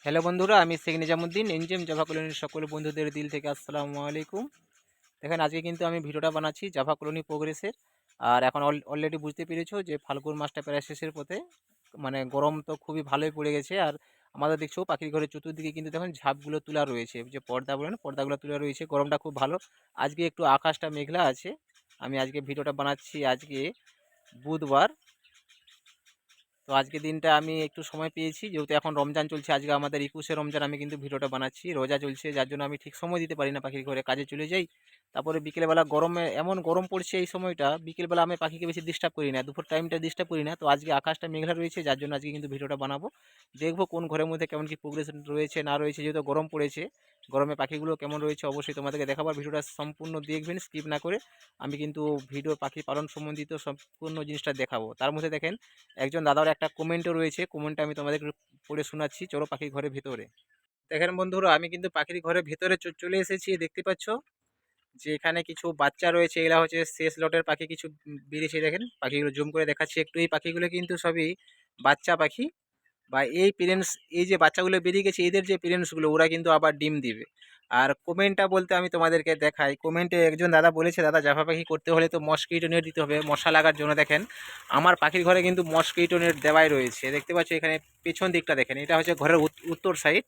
Hello বন্ধুরা, আমি Sheikh Nizamuddin enzyme Java কলোনির সকল বন্ধুদের দিল থেকে আসসালামু আলাইকুম। দেখেন আজকে কিন্তু আমি ভিডিওটা বানাচ্ছি জাভা কলোনি প্রোগ্রেসের। আর এখন অলরেডি বুঝতে পেরেছো যে ফাল্গুন মাসটা প্রায় শেষের পথে। মানে গরম তো খুবই ভালোই পড়ে গেছে। আর আমাদের দেখছো পাখির ঘরের চতুর্দিকে কিন্তু দেখুন ঝাপগুলো তোলা রয়েছে, যে পর্দা বলেন পর্দাগুলো তোলা রয়েছে। গরমটা খুব ভালো। আজকে একটু আকাশটা মেঘলা আছে। আমি আজকে ভিডিওটা বানাচ্ছি আজকে বুধবার। তো আজকে দিনটা আমি একটু সময় পেয়েছি, যেহেতু এখন রমজান চলছে, আজকে আমাদের 21শে রমজান। আমি কিন্তু ভিডিওটা বানাচ্ছি, রোজা চলছে, যার জন্য আমি ঠিক সময় দিতে পারি না, পাখির ঘরে কাজে চলে যাই। তারপরে বিকেলবেলা গরমে এমন গরম পড়ছে এই সময়টা, বিকেলবেলা আমি পাখিকে বেশি ডিস্টার্ব করি না, দুপুর টাইমটা ডিস্টার্ব করি না। তো আজকে আকাশটা মেঘলা রয়েছে, যার জন্য আজকে কিন্তু ভিডিওটা বানাবো। দেখবো কোন ঘরের মধ্যে কেমন কি প্রোগ্রেস রয়েছে না রয়েছে, যেহেতু গরম পড়েছে। গরমে পাখিগুলো কেমন রয়েছে অবশ্যই তোমাদেরকে দেখাবার, ভিডিওটা সম্পূর্ণ দেখবেন স্কিপ না করে। আমি কিন্তু ভিডিও পাখি পালন সম্বন্ধিত সম্পূর্ণ জিনিসটা দেখাবো। তার মধ্যে দেখেন একজন দাদার একটা কমেন্টও রয়েছে, কমেন্টটা আমি তোমাদের পড়ে শোনাচ্ছি। চলো পাখির ঘরের ভেতরে। দেখেন বন্ধুরা, আমি কিন্তু পাখির ঘরের ভেতরে চলে এসেছি। দেখতে পাচ্ছ যে এখানে কিছু বাচ্চা রয়েছে, এগুলা হচ্ছে শেষ লটের পাখি। কিছু বেরিয়েছে, দেখেন পাখিগুলো জুম করে দেখাচ্ছি একটু। এই পাখিগুলো কিন্তু সবই বাচ্চা পাখি, বা এই পেরেন্টস, এই যে বাচ্চাগুলো বেরিয়ে গেছে এদের যে পেরেন্টসগুলো, ওরা কিন্তু আবার ডিম দিবে। আর কমেন্টটা বলতে আমি তোমাদেরকে দেখাই। কমেন্টে একজন দাদা বলেছে, দাদা জাভা পাখি করতে হলে তো মসকিটো নেট দিতে হবে মশা লাগার জন্য। দেখেন আমার পাখির ঘরে কিন্তু মসকিটো নেট দেওয়াই রয়েছে। দেখতে পাচ্ছ এখানে পেছন দিকটা দেখেন, এটা হচ্ছে ঘরের উত্তর সাইড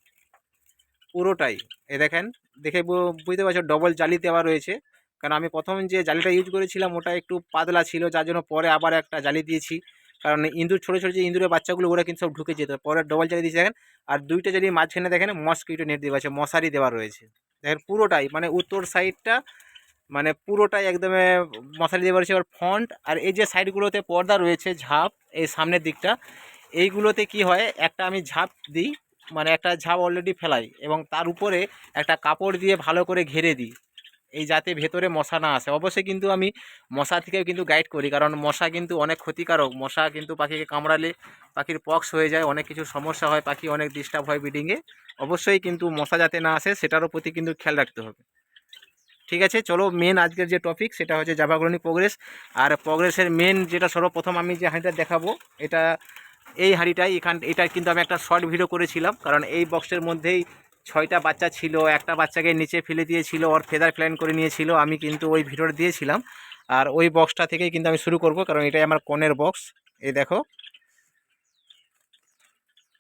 পুরোটাই। এ দেখেন, দেখে বুঝতে পারছো ডবল জালি দেওয়া রয়েছে। কারণ আমি প্রথম যে জালিটা ইউজ করেছিলাম ওটা একটু পাতলা ছিল, যার জন্য পরে আবার একটা জালি দিয়েছি। কারণ ইঁদুর, ছোটো ছোটো যে ইঁদুরের বাচ্চাগুলো, ওরা কিন্তু সব ঢুকে যেত, পরে ডবল জালি দিয়েছি দেখেন। আর দুইটা জালি মাঝখানে দেখেন মসকিটো নেট দেওয়া আছে, মশারি দেওয়া রয়েছে। দেখেন পুরোটাই মানে উত্তর সাইডটা, মানে পুরোটাই একদম মশারি দেওয়া রয়েছে। এবার ফ্রন্ট আর এই যে সাইডগুলোতে পর্দা রয়েছে ঝাপ, এই সামনের দিকটা এইগুলোতে কি হয়, একটা আমি ঝাপ দিই, মানে একটা ঝাপ অলরেডি ফেলাই, এবং তার উপরে একটা কাপড় দিয়ে ভালো করে ঘিরে দিই, এই যাতে ভেতরে মশা না আসে। অবশ্যই কিন্তু আমি মশা থেকেও কিন্তু গাইড করি, কারণ মশা কিন্তু অনেক ক্ষতিকারক। মশা কিন্তু পাখিকে কামড়ালে পাখির পক্স হয়ে যায়, অনেক কিছু সমস্যা হয়, পাখি অনেক ডিস্টার্ব হয় ব্রিডিংয়ে। অবশ্যই কিন্তু মশা যাতে না আসে সেটারও প্রতি কিন্তু খেয়াল রাখতে হবে। ঠিক আছে, চলো মেন আজকের যে টপিক সেটা হচ্ছে জাভা কলোনি প্রোগ্রেস। আর প্রোগ্রেসের মেন যেটা সর্বপ্রথম আমি যে হাঁড়িটা দেখাবো, এটা এই হাঁড়িটাই। এটা কিন্তু আমি একটা শর্ট ভিডিও করেছিলাম, কারণ এই বক্সের মধ্যেই 6টা বাচ্চা ছিল। একটা বাচ্চাকে নিচে ফেলে দিয়েছিল, ওর ফেদার প্ল্যান করে নিয়েছিল, আমি কিন্তু ওই ভিডিওটা দিয়েছিলাম। আর ওই বক্সটা থেকেই কিন্তু আমি শুরু করব, কারণ এটাই আমার কনের বক্স। এই দেখো,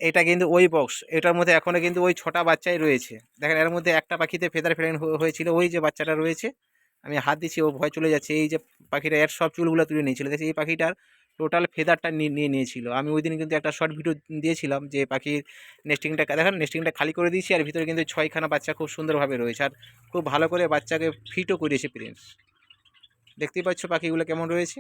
এটা কিন্তু ওই বক্স, এটার মধ্যে এখনও কিন্তু ওই 6টা বাচ্চাই রয়েছে। দেখেন এর মধ্যে একটা পাখিতে ফেদার ফ্ল্যান হয়েছিল, ওই যে বাচ্চাটা রয়েছে, আমি হাত দিচ্ছি ও ভয় চলে যাচ্ছে। এই যে পাখিটা এর সব চুলগুলো তুলে নিয়েছিল, দেখছি এই পাখিটার টোটাল ফেদারটা নিয়ে নিয়েছিল। আমি ওই দিন কিন্তু একটা শর্ট ভিডিও দিয়েছিলাম যে পাখির নেস্টিংটা দেখেন, নেস্টিংটা খালি করে দিয়েছি, আর ভিতরে কিন্তু 6খানা বাচ্চা খুব সুন্দরভাবে রয়েছে। আর খুব ভালো করে বাচ্চাকে ফিটও করিয়েছে প্রিন্স। দেখতেই পাচ্ছ পাখিগুলো কেমন রয়েছে।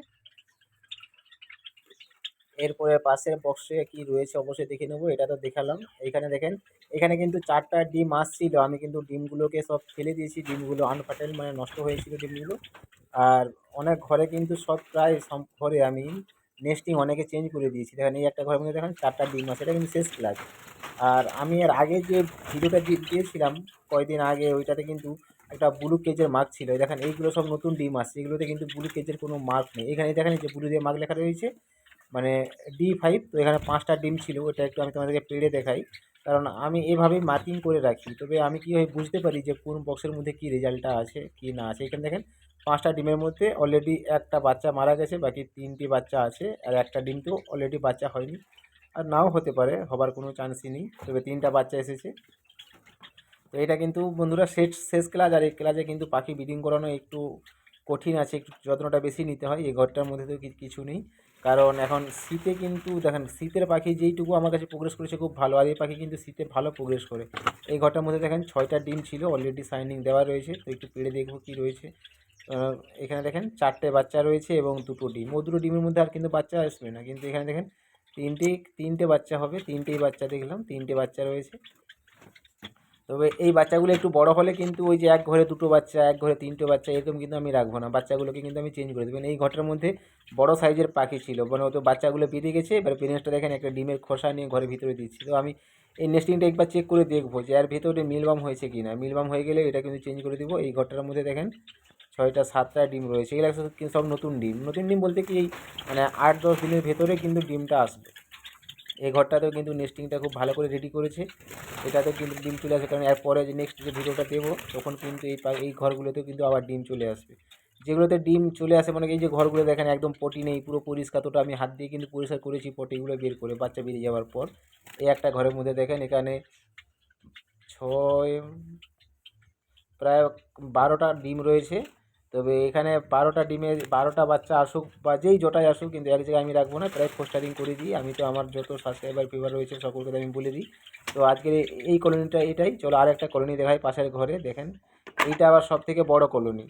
এরপরে পাশের বক্সে কি রয়েছে অবশ্যই দেখে নেবো, এটা তো দেখালাম। এইখানে দেখেন, এখানে কিন্তু 4টা ডিম আসছিল, আমি কিন্তু ডিমগুলোকে সব ফেলে দিয়েছি। ডিমগুলো আনফার্টাইল মানে নষ্ট হয়েছিল ডিমগুলো। আর অনেক ঘরে কিন্তু সব প্রায় সব ঘরে আমি নেস্টিং অনেকে চেঞ্জ করে দিয়েছি। দেখেন এই একটা ঘরের মধ্যে দেখেন 4টা ডিম আছে, এটা কিন্তু শেষ ক্লাস। আর আমি এর আগে যে ভিডিওটা দিয়েছিলাম কয়েকদিন আগে, ওইটাতে কিন্তু একটা ব্লু কেজের মার্ক ছিল। এই দেখেন এইগুলো সব নতুন ডিম আসছে, এগুলোতে কিন্তু ব্লু কেজের কোনো মার্ক নেই। এখানে দেখেন এই যে ব্লু দিয়ে মার্ক লেখা রয়েছে, মানে D5। তো এখানে 5টা ডিম ছিল, ওটা একটু আমি তোমাদেরকে পেড়ে দেখাই। কারণ আমি এভাবেই মার্কিং করে রাখি, তবে আমি কীভাবে বুঝতে পারি যে কোন বক্সের মধ্যে কী রেজাল্টটা আছে কি না আছে। এখানে দেখেন 5টা ডিমের মধ্যে অলরেডি একটা বাচ্চা মারা গেছে, বাকি 3টি বাচ্চা আছে। আর একটা ডিম তো অলরেডি বাচ্চা হয়নি, আর নাও হতে পারে, হবার কোনো চান্সই নেই, তবে 3টা বাচ্চা এসেছে। তো এটা কিন্তু বন্ধুরা শেষ ক্লাস। আর এই ক্লাসে কিন্তু পাখি ব্রিডিং করানো একটু কঠিন আছে, একটু যত্নটা বেশি নিতে হয়। এই ঘরটার মধ্যে তো কিছু নেই, কারণ এখন শীতে কিন্তু দেখেন শীতের পাখি যেইটুকু আমার কাছে প্রোগ্রেস করেছে খুব ভালো, আর এই পাখি কিন্তু শীতে ভালো প্রোগ্রেস করে। এই ঘরটার মধ্যে দেখেন 6টা ডিম ছিল, অলরেডি সাইনিং দেওয়া রয়েছে। তো একটু পেড়ে দেখবো কী রয়েছে। এখানে দেখেন 4টে বাচ্চা রয়েছে এবং 2টো ডিম। ও 2টো ডিমের মধ্যে আর কিন্তু বাচ্চা আসবে না, কিন্তু এখানে দেখেন তিনটে বাচ্চা হবে। 3টেই বাচ্চা দেখলাম, 3টে বাচ্চা রয়েছে। তবে এই বাচ্চাগুলো একটু বড় হলে কিন্তু ওই যে এক ঘরে 2টো বাচ্চা, এক ঘরে 3টে বাচ্চা, এরকম কিন্তু আমি রাখবো না। বাচ্চাগুলোকে কিন্তু আমি চেঞ্জ করে দেবো। এই ঘরটার মধ্যে বড় সাইজের পাখি ছিল, মানে তো বাচ্চাগুলো বেরিয়ে গেছে। এবার পেরেন্টসটা দেখেন একটা ডিমের খোসা নিয়ে ঘরের ভিতরে দিচ্ছি। তো আমি এই নেস্টিংটা একবার চেক করে দেখবো যে এর ভিতরে মিলবাম হয়েছে কি না। মিলবাম হয়ে গেলে এটা কিন্তু চেঞ্জ করে দেবো। এই ঘরটার মধ্যে দেখেন 6টা 7টা ডিম রয়েছে, এগুলো সব নতুন ডিম। নতুন ডিম বলতে কি এই মানে 8-10 দিনের ভেতরে কিন্তু ডিমটা আসবে। এই ঘরটাতেও কিন্তু নেস্টিংটা খুব ভালো করে রেডি করেছে। এটাতেও কিন্তু ডিম চলে আসে, কারণ এরপরে যে নেক্সট যে ভিডিওটা দেবো তখন কিন্তু এই ঘরগুলোতেও কিন্তু আবার ডিম চলে আসবে। যেগুলোতে ডিম চলে আসে মানে এই যে ঘরগুলো দেখেন একদম পটি নেই, পুরো পরিষ্কার, তোটা আমি হাত দিয়ে কিন্তু পরিষ্কার করেছি পটিগুলো বের করে বাচ্চা বেরিয়ে যাওয়ার পর। এই একটা ঘরের মধ্যে দেখেন এখানে ছয় প্রায় 12টা ডিম রয়েছে। তবে এখানে 12টা ডিমে 12টা বাচ্চা আসুক বা যেই জটাই আসুক, কিন্তু এক জায়গায় আমি রাখবো না, প্রায় ফোস্টারিং করে দিই আমি। তো আমার যত সাবস্ক্রাইবার ফিভার রয়েছে সকলকে তো আমি বলে দিই। তো আজকের এই কলোনিটা এটাই। চলো আর একটা কলোনি দেখাই পাশের ঘরে। দেখেন এইটা আবার সব থেকে বড় কলোনি।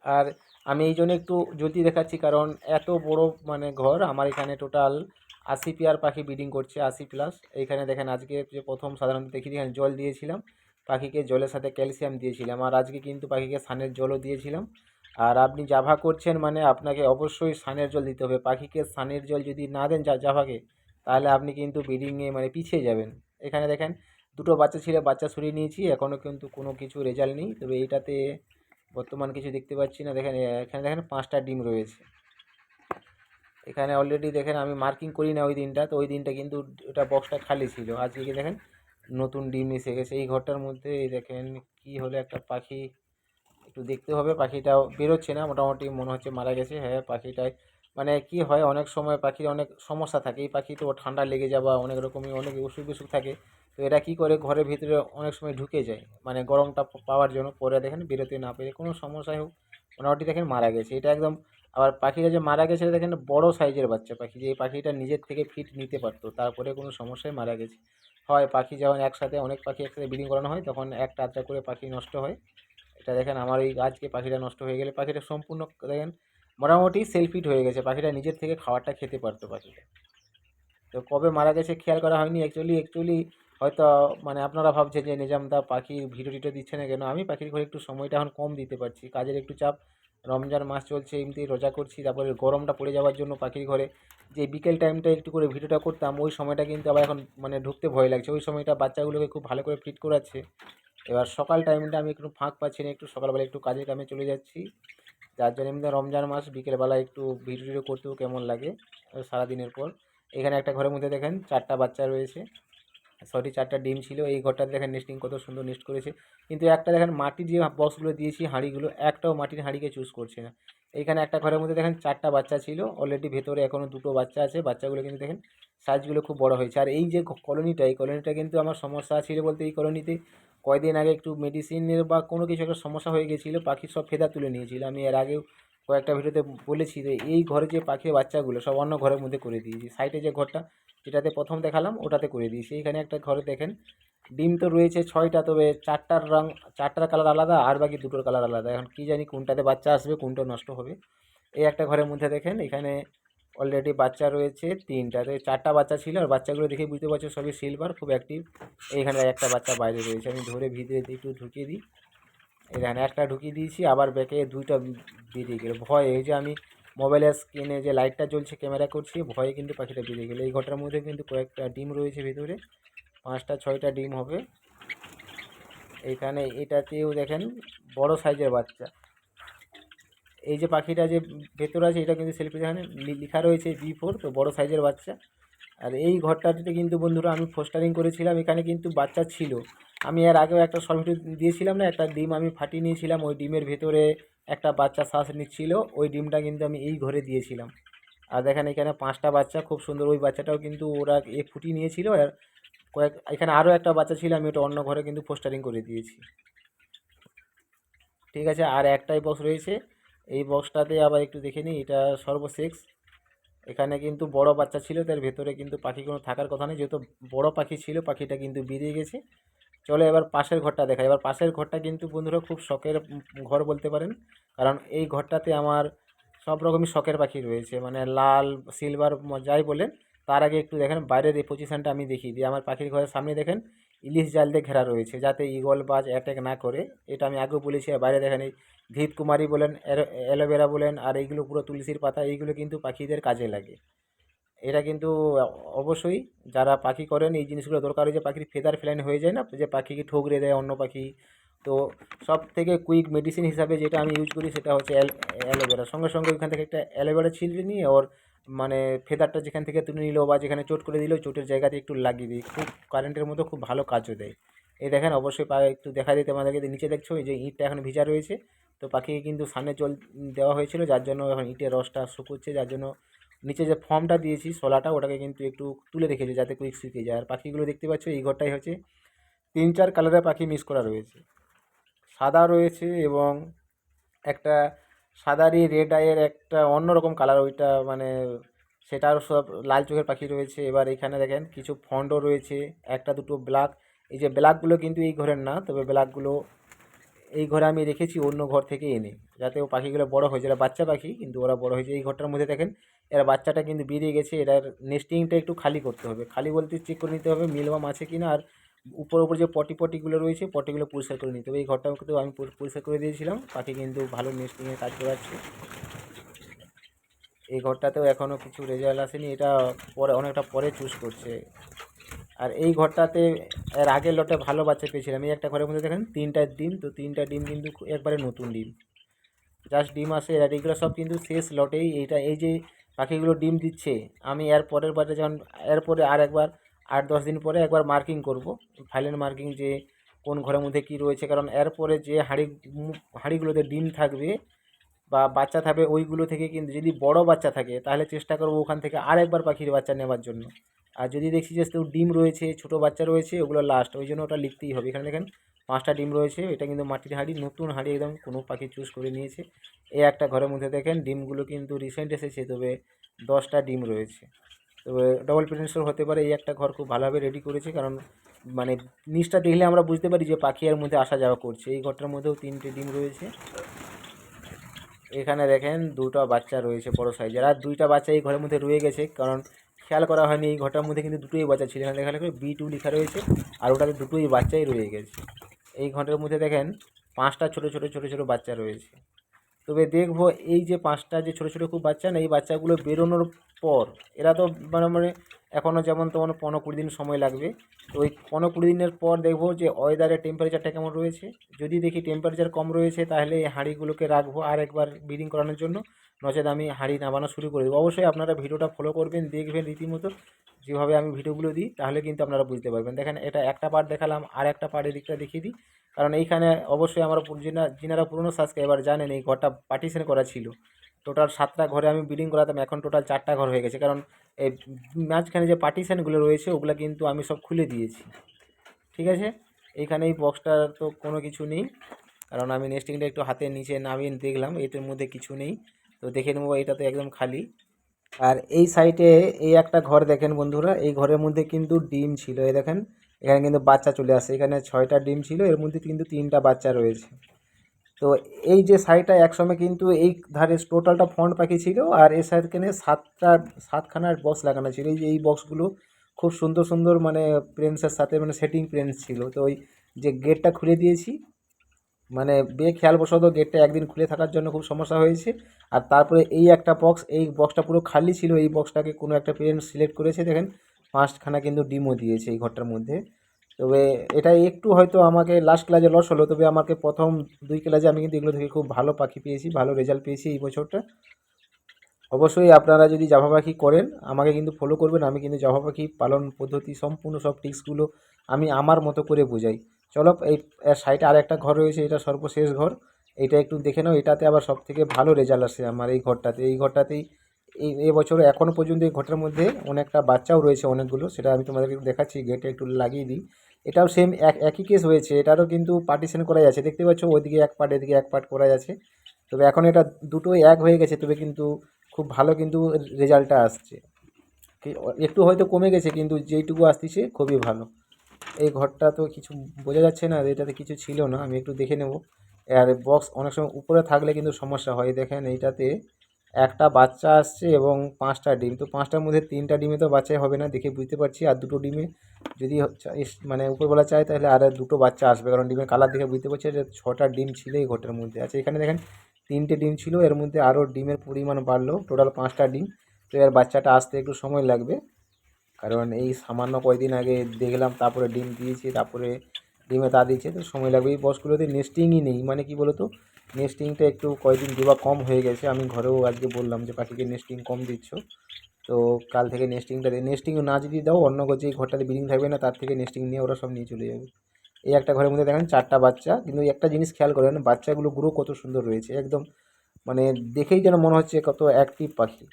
আর আমি এই জন্য একটু জলদি দেখাচ্ছি, কারণ এত বড় মানে ঘর আমার এখানে টোটাল 80 পেয়ার পাখি ব্রিডিং করছে, 80+। এইখানে দেখেন আজকে যে প্রথম সাধারণত দেখি এখানে জল দিয়েছিলাম পাখিকে, জলের সাথে ক্যালসিয়াম দিয়েছিলাম, আর আজকে কিন্তু পাখিকে সানের জলও দিয়েছিলাম। আর আপনি জাভা করছেন মানে আপনাকে অবশ্যই সানের জল দিতে হবে। পাখিকে সানের জল যদি না দেন জাভাকে, তাহলে আপনি কিন্তু ব্রিডিংয়ে মানে পিছিয়ে যাবেন। এখানে দেখেন দুটো বাচ্চা ছিল, বাচ্চা সরিয়ে নিয়েছি, এখনও কিন্তু কোনো কিছু রেজাল্ট নেই। তবে এইটাতে বর্তমান কিছু দেখতে পাচ্ছি না। দেখেন এখানে দেখেন 5টা ডিম রয়েছে। এখানে অলরেডি দেখেন আমি মার্কিং করি না ওই দিনটা, তো ওই দিনটা কিন্তু ওটা বক্সটা খালি ছিল। আজকে কি দেখেন নতুন ডিম এসে গেছে এই ঘরটার মধ্যে। এই দেখেন কি হলো একটা পাখি, একটু দেখতে হবে। পাখিটাও বেরোচ্ছে না, মোটামুটি মনে হচ্ছে মারা গেছে। হ্যাঁ পাখিটায় মানে কি হয় অনেক সময় পাখির অনেক সমস্যা থাকে। এই পাখি তো ঠান্ডা লেগে যাওয়া অনেক রকমই অনেক অসুখ বিসুখ থাকে। তো এরা কী করে ঘরের ভিতরে অনেক সময় ঢুকে যায় মানে গরমটা পাওয়ার জন্য, পরে দেখেন বেরোতে না পেরে কোনো সমস্যায় হোক মোটামুটি দেখেন মারা গেছে এটা একদম। আবার পাখিটা যে মারা গেছে দেখেন বড় সাইজের বাচ্চা পাখি, যে এই পাখিটা নিজের থেকে ফিট নিতে পারতো, তারপরে কোনো সমস্যায় মারা গেছে। হয় পাখি যখন একসাথে অনেক পাখি একসাথে ব্রিডিং করানো হয় তখন একটা আধটা করে পাখি নষ্ট হয়। এটা দেখেন আমার এই আজকে পাখিটা নষ্ট হয়ে গেলে, পাখিটা সম্পূর্ণ দেখেন মোটামুটি সেলফিট হয়ে গেছে, পাখিটা নিজের থেকে খাবারটা খেতে পারতো পাখিটা। তো কবে মারা গেছে খেয়াল করা হয়নি অ্যাকচুয়ালি। হয়তো মানে আপনারা ভাবছেন যে নিজামদা পাখির ভিডিও টিডিও দিচ্ছে না কেন। আমি পাখির ঘরে একটু সময়টা এখন কম দিতে পারছি, কাজের একটু চাপ। রমজান মাস চলছে, এমনি রোজা করছি, তারপরে গরমটা পড়ে যাওয়ার জন্য পাখির ঘরে যে বিকেল টাইমটা একটু করে ভিডিওটা করতাম, ওই সময়টা কিন্তু আবার এখন মানে ঢুকতে ভয় লাগছে। ওই সময়টা বাচ্চাগুলোকে খুব ভালো করে ফিট করাচ্ছে। এবার সকাল টাইমটা আমি একটু ফাঁক পাচ্ছি না, একটু সকালবেলা একটু কাজে কামে চলে যাচ্ছি, যার জন্য এমনি রমজান মাস বিকেলবেলা একটু ভিডিও টিডিও করতেও কেমন লাগে সারাদিনের পর। এখানে একটা ঘরের মধ্যে দেখেন 4টা বাচ্চা রয়েছে, সরি 4টা ডিম ছিল। এই ঘরটাতে দেখেন নেস্টিং কত সুন্দর নেস্ট করেছে। কিন্তু একটা দেখেন মাটির যে বক্সগুলো দিয়েছি হাঁড়িগুলো, একটাও মাটির হাঁড়িকে চুজ করছে না। এইখানে একটা ঘরের মধ্যে দেখেন 4টা বাচ্চা ছিল, অলরেডি ভেতরে এখনও 2টো বাচ্চা আছে। বাচ্চাগুলো কিন্তু দেখেন সাইজগুলো খুব বড় হয়েছে। আর এই যে কলোনিটা, এই কলোনিটা কিন্তু আমার সমস্যা ছিল বলতে, এই কলোনিতে কয়দিন আগে একটু মেডিসিনের বা কোনো কিছু একটা সমস্যা হয়ে গেছিলো, পাখির সব ফেদা তুলে নিয়েছিল। আমি এর আগেও কয়েকটা ভিডিওতে বলেছি যে এই ঘরে যে পাখির বাচ্চাগুলো সব অন্য ঘরের মধ্যে করে দিয়েছি। সাইডে যে ঘরটা যেটাতে প্রথম দেখালাম ওটাতে করে দিয়েছি। এইখানে একটা ঘরে দেখেন ডিম তো রয়েছে 6টা, তবে 4টার রং 4টার কালার আলাদা আর বাকি 2টোর কালার আলাদা। এখন কী জানি কোনটাতে বাচ্চা আসবে কোনটা নষ্ট হবে। এই একটা ঘরের মধ্যে দেখেন এখানে অলরেডি বাচ্চা রয়েছে 3টা, তো 4টা বাচ্চা ছিল। আর বাচ্চাগুলো দেখে বুঝতে পারছো সবই সিলভার, খুব অ্যাক্টিভ। এইখানে একটা বাচ্চা বাইরে রয়েছে, আমি ধরে ভিতরে একটু ঢুকিয়ে দিই। এখানে একটা ঢুকিয়ে দিয়েছি, আবার ব্যাকে 2টা বেরিয়ে গেল ভয়ে। এই যে আমি মোবাইলের স্ক্রিনে যে লাইটটা জ্বলছে ক্যামেরা করছি, ভয়ে কিন্তু পাখিটা বেরিয়ে গেলো। এই ঘরটার মধ্যে কিন্তু কয়েকটা ডিম রয়েছে ভিতরে, 5টা 6টা ডিম হবে। এইখানে এটাতেও দেখেন বড় সাইজের বাচ্চা। এই যে পাখিটা যে ভেতরে আছে এটা কিন্তু সেলফি, এখানে লেখা রয়েছে B4, তো বড় সাইজের বাচ্চা। আর এই ঘরটাতে কিন্তু বন্ধুরা আমি ফোস্টারিং করেছিলাম, এখানে কিন্তু বাচ্চা ছিল। আমি এর আগেও একটা শর্ট ভিডিও দিয়েছিলাম না, একটা ডিম আমি ফাটিয়ে নিয়েছিলাম, ওই ডিমের ভেতরে একটা বাচ্চা শ্বাস নিচ্ছিল, ওই ডিমটা কিন্তু আমি এই ঘরে দিয়েছিলাম। আর দেখেন এখানে 5টা বাচ্চা খুব সুন্দর, ওই বাচ্চাটাও কিন্তু ওরা ফুটিয়ে নিয়েছিল। আর এখানে আরও একটা বাচ্চা ছিল, আমি ওটা অন্য ঘরে কিন্তু পোস্টারিং করে দিয়েছি। ঠিক আছে, আর একটাই বক্স রয়েছে। এই বক্সটাতে আবার একটু দেখে নিই, এটা সর্বশেষ। এখানে কিন্তু বড় বাচ্চা ছিল, তার ভেতরে কিন্তু পাখি কোনো থাকার কথা নেই, যেহেতু বড় পাখি ছিল পাখিটা কিন্তু বেরিয়ে গেছে। চলো এবার পাশের ঘরটা দেখাই। এবার পাশের ঘরটা কিন্তু বন্ধুরা খুব শখের ঘর বলতে পারেন, কারণ এই ঘরটাতে আমার সব রকমই শখের পাখি রয়েছে, মানে লাল সিলভার যাই বলেন। তার আগে একটু দেখেন বাইরের এই পজিশানটা আমি দেখিয়ে দিই। আমার পাখির ঘরের সামনে দেখেন ইলিশ জাল দিয়ে ঘেরা রয়েছে, যাতে ঈগল বাজ অ্যাটাক না করে। এটা আমি আগেও বলেছি। আর বাইরে দেখেন এই ঘৃতকুমারী বলেন, অ্যালোভেরা বলেন, আর এইগুলো পুরো তুলসীর পাতা, এইগুলো কিন্তু পাখিদের কাজে লাগে। এটা কিন্তু অবশ্যই যারা পাখি করেন এই জিনিসগুলো দরকার হয়, যে পাখির ফেদার ফ্ল্যান হয়ে যায় না, যে পাখিকে ঠুকরে দেয় অন্য পাখি। তো সব থেকে কুইক মেডিসিন হিসাবে যেটা আমি ইউজ করি সেটা হচ্ছে অ্যালোভেরা। সঙ্গে সঙ্গে ওইখান থেকে একটা অ্যালোভেরা ছিঁড়ে নিয়ে ওর মানে ফেদারটা যেখান থেকে তুলে নিল বা যেখানে চোট করে দিল চোটের জায়গাতে একটু লাগিয়ে দিই, খুব কারেন্টের মতো খুব ভালো কাজও দেয়। এই দেখেন অবশ্যই একটু দেখা দিতে আমাদেরকে, নিচে দেখছো এই যে ইঁটটা এখন ভিজা রয়েছে, তো পাখিকে কিন্তু সামনে জল দেওয়া হয়েছিল যার জন্য এখন ইটের রসটা শুকোচ্ছে, যার জন্য নিচে যে ফর্মটা দিয়েছি শোলাটা ওটাকে কিন্তু একটু তুলে রেখেছি যাতে কুইক শুকিয়ে যায়। আর পাখিগুলো দেখতে পাচ্ছ এই ঘরটাই হচ্ছে 3-4 কালারের পাখি মিক্স করা রয়েছে, সাদা রয়েছে এবং একটা সাদারি রেড আইয়ের একটা অন্যরকম কালার, ওইটা মানে সেটার সব লাল চোখের পাখি রয়েছে। এবার এখানে দেখেন কিছু ফন্ডও রয়েছে, একটা দুটো ব্ল্যাক। এই যে ব্ল্যাকগুলো কিন্তু এই ঘরের না, তবে ব্ল্যাকগুলো এই ঘরে আমি রেখেছি অন্য ঘর থেকে এনে, যাতে ও পাখিগুলো বড় হয়েছে। এরা বাচ্চা পাখি কিন্তু ওরা বড় হয়েছে। এই ঘরটার মধ্যে দেখেন এরা বাচ্চাটা কিন্তু বেরিয়ে গেছে, এটার নেস্টিংটা একটু খালি করতে হবে, খালি বলতে চেক করে নিতে হবে মিলবাম আছে কিনা। আর উপর উপর যে পটিগুলো রয়েছে পটিগুলো পরিষ্কার করে নিতে হবে। এই ঘরটাও কিন্তু আমি পরিষ্কার করে দিয়েছিলাম, পাখি কিন্তু ভালো নেস্টিংয়ের কাজ করাচ্ছে। এই ঘরটাতেও এখনও কিছু রেজাল্ট আসেনি, এটা পরে অনেকটা পরে চুজ করছে। আর এই ঘরটাতে এর আগের লটে ভালো বাচ্চা পেয়েছিলাম। এই একটা ঘরের মধ্যে দেখেন 3টা ডিম, তো 3টা ডিম কিন্তু একবারে নতুন ডিম, জাস্ট ডিম আসে। আর এইগুলো সব কিন্তু শেষ লটেই, এইটা এই যে পাখিগুলো ডিম দিচ্ছে আমি এর পরের বারে যখন এরপরে আর একবার 8-10 দিন পরে একবার মার্কিং করব, ফাইনাল মার্কিং যে কোন ঘরের মধ্যে কি রয়েছে। কারণ এরপরে যে হাঁড়িগুলোতে ডিম থাকবে বা বাচ্চা থাকবে ওইগুলো থেকে কিন্তু যদি বড় বাচ্চা থাকে তাহলে চেষ্টা করবো ওখান থেকে আরেকবার পাখির বাচ্চা নেওয়ার জন্য। আর যদি দেখছি যে কেউ ডিম রয়েছে ছোট বাচ্চা রয়েছে ওগুলো লাস্ট, ওই জন্য ওটা লিখতেই হবে। এখানে দেখেন 5টা ডিম রয়েছে, এটা কিন্তু মাটির হাঁড়ি, নতুন হাঁড়ি একদম, কোনো পাখি চুজ করে নিয়েছে। এই একটা ঘরের মধ্যে দেখেন ডিমগুলো কিন্তু রিসেন্ট এসেছে, তবে 10টা ডিম রয়েছে। তবে ডবল প্রিন্সের হতে পারে। এই একটা ঘর খুব ভালোভাবে রেডি করেছে, কারণ মানে নিচটা দেখলে আমরা বুঝতে পারি যে পাখি এর মধ্যে আসা যাওয়া করছে। এই ঘরটার মধ্যেও 3টে ডিম রয়েছে। এখানে দেখেন 2টা বাচ্চা রয়েছে বড় সাইজের, আর 2টা বাচ্চা এই ঘরের মধ্যে রয়ে গেছে, কারণ খেয়াল করা হয়নি এই ঘরটার মধ্যে কিন্তু দুটোই বাচ্চা ছিল। এখানে দেখা B2 লেখা রয়েছে, আর ওটাতে দুটোই বাচ্চাই রয়ে গেছে। এই ঘরের মধ্যে দেখেন 5টা ছোটো ছোটো ছোটো ছোটো বাচ্চা রয়েছে। তবে দেখবো এই যে 5টা যে ছোটো ছোটো খুব বাচ্চা না, এই বাচ্চাগুলো বেরোনোর পর এরা তো মানে এখনও যেমন তেমন 15-20 দিন সময় লাগবে। তো ওই 15-20 দিনের পর দেখবো যে ওয়েদারের টেম্পারেচারটা কেমন রয়েছে। যদি দেখি টেম্পারেচার কম রয়েছে তাহলে এই হাঁড়িগুলোকে রাখবো আর একবার ব্রিডিং করানোর জন্য, নচেত আমি হাঁড়ি নামানো শুরু করে দেবো। অবশ্যই আপনারা ভিডিওটা ফলো করবেন, দেখবেন রীতিমতো যেভাবে আমি ভিডিওগুলো দিই, তাহলে কিন্তু আপনারা বুঝতে পারবেন। দেখেন এটা একটা পার্ট দেখালাম, আর একটা পার্টের দিকটা দেখিয়ে দিই। কারণ এইখানে অবশ্যই আমার যিনারা পুরনো সাবস্ক্রাইবার জানেন এই ঘরটা পার্টিশন করা ছিল। টোটাল 7টা ঘরে আমি বিল্ডিং করাতাম, এখন টোটাল 4টা ঘর হয়ে গেছে। কারণ এই মাঝখানে যে পার্টিশনগুলো রয়েছে ওগুলো কিন্তু আমি সব খুলে দিয়েছি। ঠিক আছে, এইখানে এই বক্সটার তো কোনো কিছু নেই, কারণ আমি নেস্টিংটা একটু হাতের নিচে নামিয়ে দেখলাম এটার মধ্যে কিছু নেই। তো দেখে নেবো, এটা তো একদম খালি। আর এই সাইডে এই একটা ঘর দেখেন বন্ধুরা, এই ঘরের মধ্যে কিন্তু ডিম ছিল। এই দেখেন এখানে কিন্তু বাচ্চা চলে আসছে, এখানে 6টা ডিম ছিল, এর মধ্যে কিন্তু 3টা বাচ্চা রয়েছে। তো এই যে সাইডটা একসময় কিন্তু এই ধারে টোটালটা ফন্ড পাখি ছিল, আর এই সাইডখানে 7খানার বক্স লাগানো ছিল। এই যে এই বক্সগুলো খুব সুন্দর সুন্দর মানে প্রেন্সের সাথে মানে সেটিং প্রেন্স ছিল। তো ওই যে গেটটা খুলে দিয়েছি, মানে বেখেয়ালবশত গেটটা একদিন খুলে থাকার জন্য খুব সমস্যা হয়েছে। আর তারপরে এই একটা বক্স, এই বক্সটা পুরো খালি ছিল, এই বক্সটাকে কোনো একটা পেরেন্ট সিলেক্ট করেছে, দেখেন 5খানা কিন্তু ডিমও দিয়েছে এই ঘরটার মধ্যে। তবে এটা একটু হয়তো আমাকে লাস্ট ক্লাসে লস হলো, তবে আমাকে প্রথম 2 ক্লাসে আমি কিন্তু এগুলো থেকে খুব ভালো পাখি পেয়েছি, ভালো রেজাল্ট পেয়েছি এই বছরটা। অবশ্যই আপনারা যদি জাভা পাখি করেন আমাকে কিন্তু ফলো করবেন, আমি কিন্তু জাভা পাখি পালন পদ্ধতি সম্পূর্ণ সব টিপসগুলো আমি আমার মতো করে বোঝাই। চলো এই এর সাইডে আর একটা ঘর রয়েছে, এটা সর্বশেষ ঘর, এইটা একটু দেখে নাও। এটাতে আবার সব থেকে ভালো রেজাল্ট আসে আমার এই ঘরটাতে। এই ঘরটাতেই এই বছর এখনও পর্যন্ত এই ঘরটার মধ্যে অনেকটা বাচ্চাও রয়েছে অনেকগুলো, সেটা আমি তোমাদেরকে দেখাচ্ছি। গেটে একটু লাগিয়ে দিই, এটাও সেম একই কেস হয়েছে, এটারও কিন্তু পার্টিশন করাই আছে, দেখতে পাচ্ছ ওইদিকে এক পার্ট এদিকে এক পার্ট করা আছে। তবে এখন এটা দুটোই এক হয়ে গেছে, তবে কিন্তু খুব ভালো কিন্তু রেজাল্টটা আসছে। একটু হয়তো কমে গেছে কিন্তু যেইটুকু আসতেছে খুবই ভালো। এই ঘরটা তো কিছু বোঝা যাচ্ছে না, এটাতে কিছু ছিল না, আমি একটু দেখে নেব। আর বক্স অনেক সময় উপরে থাকলে কিন্তু সমস্যা হয়। দেখেন এইটাতে একটা বাচ্চা আসছে এবং 5টা ডিম, তো 5টার মধ্যে 3টা ডিমে তো বাচ্চাই হবে না দেখে বুঝতে পারছি। আর দুটো ডিমে যদি মানে উপরবেলা চায় তাহলে আর দুটো বাচ্চা আসবে, কারণ ডিমের কালার দেখে বুঝতে পারছি যে 6টা ডিম ছিল এই ঘরটার মধ্যে। আচ্ছা এখানে দেখেন 3টে ডিম ছিল, এর মধ্যে আরও ডিমের পরিমাণ বাড়লো, টোটাল 5টা ডিম। তো এর বাচ্চাটা আসতে একটু সময় লাগবে, কারণ এই সামান্য কয়েকদিন আগে দেখলাম, তারপরে ডিম দিয়েছে, তারপরে ডিমে তা দিয়েছে, তো সময় লাগবে। এই বক্সগুলোতে নেস্টিংই নেই, মানে কি বলতো নেস্টিংটা একটু কয়েকদিন দেওয়া কম হয়ে গেছে। আমি ঘরেও আজকে বললাম যে পাখিকে নেস্টিং কম দিচ্ছ, তো কাল থেকে নেস্টিংটা নেস্টিং না যদি দাও অন্য যেই ঘরটাতে ব্রিডিং থাকবে না তার থেকে নেস্টিং নিয়ে ওরা সব নিয়ে চলে যাবে। এই একটা ঘরের মধ্যে দেখেন 4টা বাচ্চা, কিন্তু একটা জিনিস খেয়াল করেন বাচ্চাগুলো গ্রো কত সুন্দর রয়েছে, একদম মানে দেখেই যেন মনে হচ্ছে কত অ্যাক্টিভ পাখি।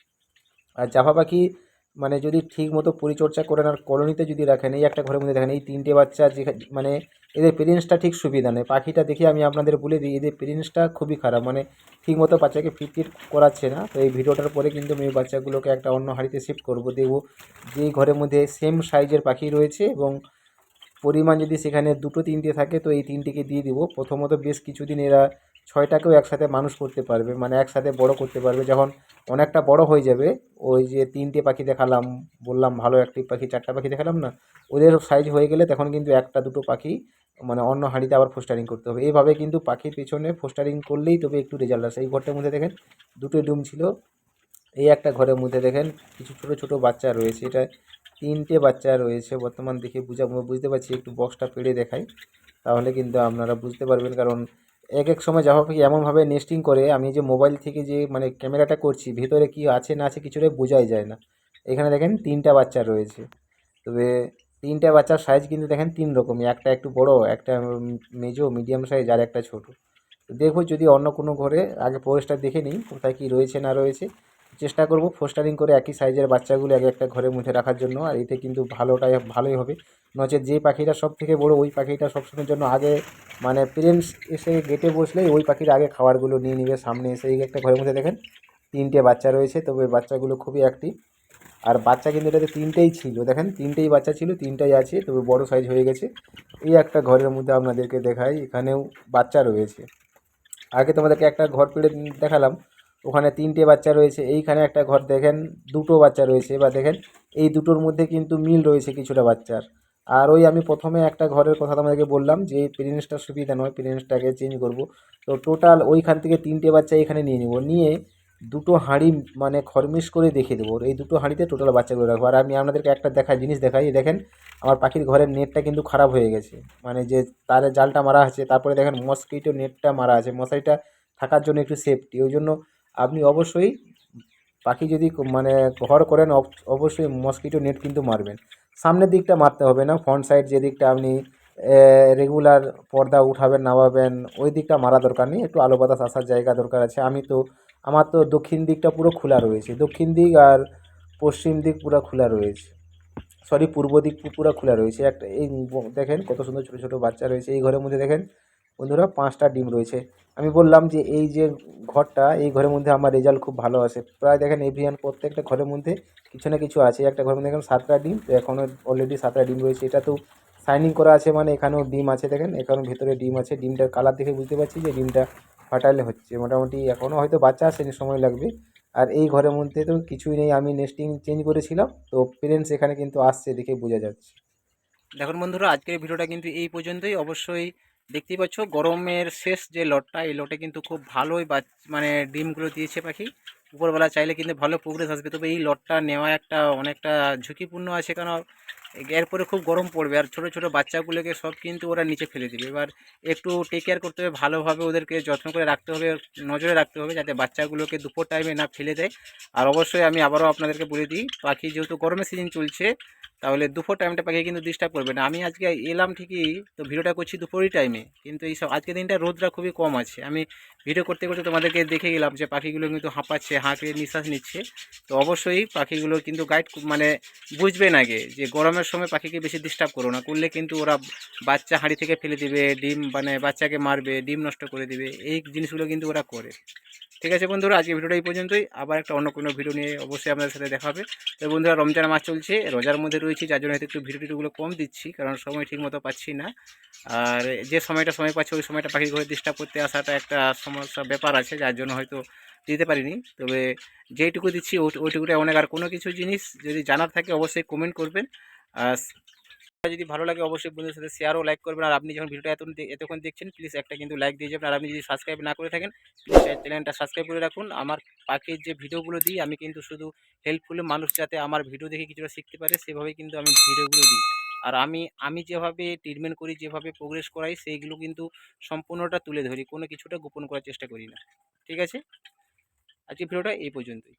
আর জাভা পাখি মানে যদি ঠিক মতো পরিচর্যা করেন আর কলোনিতে যদি রাখেন, এই একটা ঘরের মধ্যে দেখেন এই 3টে বাচ্চা যে মানে এদের পেরেন্টসটা ঠিক সুবিধা নেই। পাখিটা দেখে আমি আপনাদের বলে দিই এদের পেরেন্টসটা খুবই খারাপ, মানে ঠিক মতো বাচ্চাকে ফিট করাচ্ছে না। তো এই ভিডিওটার পরে কিন্তু আমি এই বাচ্চাগুলোকে একটা অন্য হাঁড়িতে শিফট করবো, দেখবো যেই ঘরের মধ্যে সেম সাইজের পাখি রয়েছে এবং পরিমাণ যদি সেখানে 2-3টে থাকে তো এই 3টিকে দিয়ে দিব। প্রথমত বেশ কিছুদিন এরা 6টাকেও একসাথে মানুষ করতে পারবে, মানে একসাথে বড় করতে পারবে। যখন অনেকটা বড় হয়ে যাবে, ওই যে 3টে পাখি দেখালাম, বললাম ভালো অ্যাক্টিভ পাখি 4টা পাখি দেখালাম না, ওদের সাইজ হয়ে গেলে তখন কিন্তু একটা দুটো পাখি মানে অন্য হাঁড়িতে আবার ফোস্টারিং করতে হবে। এইভাবে কিন্তু পাখির পেছনে ফোস্টারিং করলেই তবে একটু রেজাল্ট আসে। এই ঘরটার মধ্যে দেখেন 2টো ডিম ছিল। এই একটা ঘরের মধ্যে দেখেন কিছু ছোট ছোট বাচ্চা রয়েছে, এটা 3টে বাচ্চা রয়েছে বর্তমান। দেখে বুঝতে পারছি, একটু বক্সটা পেড়ে দেখাই তাহলে কিন্তু আপনারা বুঝতে পারবেন। কারণ এক এক সময় জাভা পাখি এমনভাবে নেস্টিং করে, আমি যে মোবাইল থেকে যে মানে ক্যামেরাটা করছি ভেতরে কি আছে না আছে কিছুটাই বোঝাই যায় না। এখানে দেখেন 3টা বাচ্চা রয়েছে, তবে 3টে বাচ্চার সাইজ কিন্তু দেখেন 3 রকমই, একটা একটু বড়, একটা মেজো মিডিয়াম সাইজ, আর একটা ছোট। তো দেখো যদি অন্য কোনো ঘরে আগে পরিষ্কার দেখে নিই কোথায় কি রয়েছে না রয়েছে। চেষ্টা করব ফোস্টারিং করে একই সাইজের বাচ্চাগুলো এক একটা ঘরের মধ্যে রাখার জন্য, আর এতে কিন্তু ভালোই হবে। নচেত যে পাখিটা সব থেকে বড় ওই পাখিটা সবসময়ের জন্য আগে মানে পেরেন্টস এসে গেটে বসলেই ওই পাখির আগে খাবারগুলো নিয়ে নিবে সামনে এসে। এই একটা ঘরের মধ্যে দেখেন 3টে বাচ্চা রয়েছে, তবে বাচ্চাগুলো খুবই অ্যাক্টিভ। আর বাচ্চা কিন্তু এটাতে 3টেই ছিল, দেখেন 3টেই বাচ্চা ছিল, 3টাই আছে, তবে বড় সাইজ হয়ে গেছে। এই একটা ঘরের মধ্যে আপনাদেরকে দেখাই, এখানেও বাচ্চা রয়েছে। আগে তোমাদেরকে একটা ঘর পেড়ে দেখালাম, ওখানে 3টে বাচ্চা রয়েছে। এইখানে একটা ঘর দেখেন 2টো বাচ্চা রয়েছে। এবার দেখেন এই দুটোর মধ্যে কিন্তু মিল রয়েছে কিছুটা বাচ্চার। আর ওই আমি প্রথমে একটা ঘরের কথা তোমাদেরকে বললাম যে পেরেন্টসটা সুবিধা নয়, পেরেন্টসটাকে চেঞ্জ করব। তো টোটাল ওইখান থেকে 3টে বাচ্চা এখানে নিয়ে নেব, নিয়ে দুটো হাঁড়ি মানে খরমিশ করে দেখে দেবো। এই দুটো হাঁড়িতে টোটাল বাচ্চাগুলো রাখবো। আর আমি আপনাদেরকে একটা জিনিস দেখাই, এই দেখেন আমার পাখির ঘরের নেটটা কিন্তু খারাপ হয়ে গেছে, মানে যে তারে জালটা মারা আছে, তারপরে দেখেন মসকিটো নেটটা মারা আছে, মশারিটা থাকার জন্য একটু সেফটি। ওই জন্য আপনি অবশ্যই পাখি যদি মানে ঘর করেন অবশ্যই মসকিটো নেট কিন্তু মারবেন। সামনের দিকটা মারতে হবে না, ফ্রন্ট সাইড যে দিকটা আপনি রেগুলার পর্দা উঠাবেন নামাবেন ওই দিকটা মারা দরকার নেই, একটু আলো বাতাস আসার জায়গা দরকার আছে। আমার তো দক্ষিণ দিকটা পুরো খোলা রয়েছে, দক্ষিণ দিক আর পশ্চিম দিক পুরো খোলা রয়েছে, সরি পূর্ব দিক পুরো খোলা রয়েছে। একটা এই দেখেন কত সুন্দর ছোটো ছোটো বাচ্চা রয়েছে। এই ঘরের মধ্যে দেখেন বন্ধুরা 5টা ডিম রয়েছে। আমি বললাম যে এই যে ঘরটা, এই ঘরের মধ্যে আমার রেজাল্ট খুব ভালো আসে। প্রায় দেখেন এভরিয়ান প্রত্যেকটা ঘরের মধ্যে কিছু না কিছু আছে। একটা ঘরের মধ্যে দেখেন 7টা ডিম, তো এখনও অলরেডি 7টা ডিম রয়েছে। এটা তো শাইনিং করা আছে, মানে এখানেও ডিম আছে, দেখেন এখানেও ভেতরে ডিম আছে। ডিমটার কালার দেখে বুঝতে পারছি যে ডিমটা ফাটাইল হচ্ছে, মোটামুটি এখনও হয়তো বাচ্চা আসেনি, সময় লাগবে। আর এই ঘরের মধ্যে তো কিছুই নেই, আমি নেস্টিং চেঞ্জ করেছিলাম, তো পেরেন্টস এখানে কিন্তু আসছে দেখে বোঝা যাচ্ছে। দেখুন বন্ধুরা, আজকের ভিডিওটা কিন্তু এই পর্যন্তই। অবশ্যই দেখতেই পাচ্ছ গরমের শেষ যে লটটা, এই লটে কিন্তু খুব ভালোই মানে ডিমগুলো দিয়েছে পাখি। উপরবেলা চাইলে কিন্তু ভালো প্রোগ্রেস আসবে, তবে এই লটটা নেওয়া একটা অনেকটা ঝুঁকিপূর্ণ আছে, কারণ এরপরে খুব গরম পড়বে আর ছোটো ছোটো বাচ্চাগুলোকে সব কিন্তু ওরা নিচে ফেলে দেবে। এবার একটু টেক কেয়ার করতে হবে, ভালোভাবে ওদেরকে যত্ন করে রাখতে হবে, নজরে রাখতে হবে যাতে বাচ্চাগুলোকে দুপুর টাইমে না ফেলে দেয়। আর অবশ্যই আমি আবারও আপনাদেরকে বলে দিই, পাখি যেহেতু গরমের সিজন চলছে, তাহলে দুপুর টাইমটা পাখি কিন্তু ডিস্টার্ব করবে না। আমি আজকে এলাম ঠিকই, তো ভিডিওটা করছি দুপুরই টাইমে, কিন্তু এইসব আজকের দিনটা রোদটা খুবই কম আছে। আমি ভিডিও করতে করতে তোমাদেরকে দেখে গেলাম যে পাখিগুলো কিন্তু হাঁপাচ্ছে, হাঁকে নিঃশ্বাস নিচ্ছে। তো অবশ্যই পাখিগুলো কিন্তু গাইড মানে বুঝবেন আগে যে গরমের সময় পাখিকে বেশি ডিস্টার্ব করো না, করলে কিন্তু ওরা বাচ্চা হাঁড়ি থেকে ফেলে দিবে, ডিম মানে বাচ্চাকে মারবে, ডিম নষ্ট করে দিবে, এই জিনিসগুলো কিন্তু ওরা করে। ঠিক আছে বন্ধুরা, আজকে ভিডিওটা এই পর্যন্তই। আবার একটা অন্য কোনো ভিডিও নিয়ে অবশ্যই আপনাদের সাথে দেখা হবে। তো বন্ধুরা, রমজান মাস চলছে, রোজার মধ্যে রয়েছি, যার জন্য হয়তো একটু ভিডিও টিডিওগুলো কম দিচ্ছি, কারণ সময় ঠিক মতো পাচ্ছি না। আর যে সময় পাচ্ছি ওই সময়টা পাখির ঘরে ডিস্টার্ব করতে আসাটা একটা সমস্যা ব্যাপার আছে, যার জন্য হয়তো দিতে পারিনি। তবে যেইটুকু দিচ্ছি ওইটুকুটাই অনেক। আর কোনো কিছু জিনিস যদি জানার থাকে অবশ্যই কমেন্ট করবেন। আর যদি ভালো লাগে অবশ্যই বন্ধুদের সাথে শেয়ার ও লাইক করবেন। আর আপনি যখন ভিডিওটা এতক্ষণ দেখছেন প্লিজ একটা কিন্তু লাইক দিয়ে যাবেন। আর আপনি যদি সাবস্ক্রাইব না করে থাকেন প্লিজ চ্যানেলটা সাবস্ক্রাইব করে রাখুন। আমার পাখির যে ভিডিওগুলো দিই আমি কিন্তু শুধু হেল্পফুল মানুষ যাতে আমার ভিডিও দেখে কিছুটা শিখতে পারে সেভাবেই কিন্তু আমি ভিডিওগুলো দিই। আর আমি যেভাবে ট্রিটমেন্ট করি, যেভাবে প্রোগ্রেস করাই, সেইগুলো কিন্তু সম্পূর্ণটা তুলে ধরি, কোনো কিছুটা গোপন করার চেষ্টা করি না। ঠিক আছে, আজকে ভিডিওটা এই পর্যন্তই।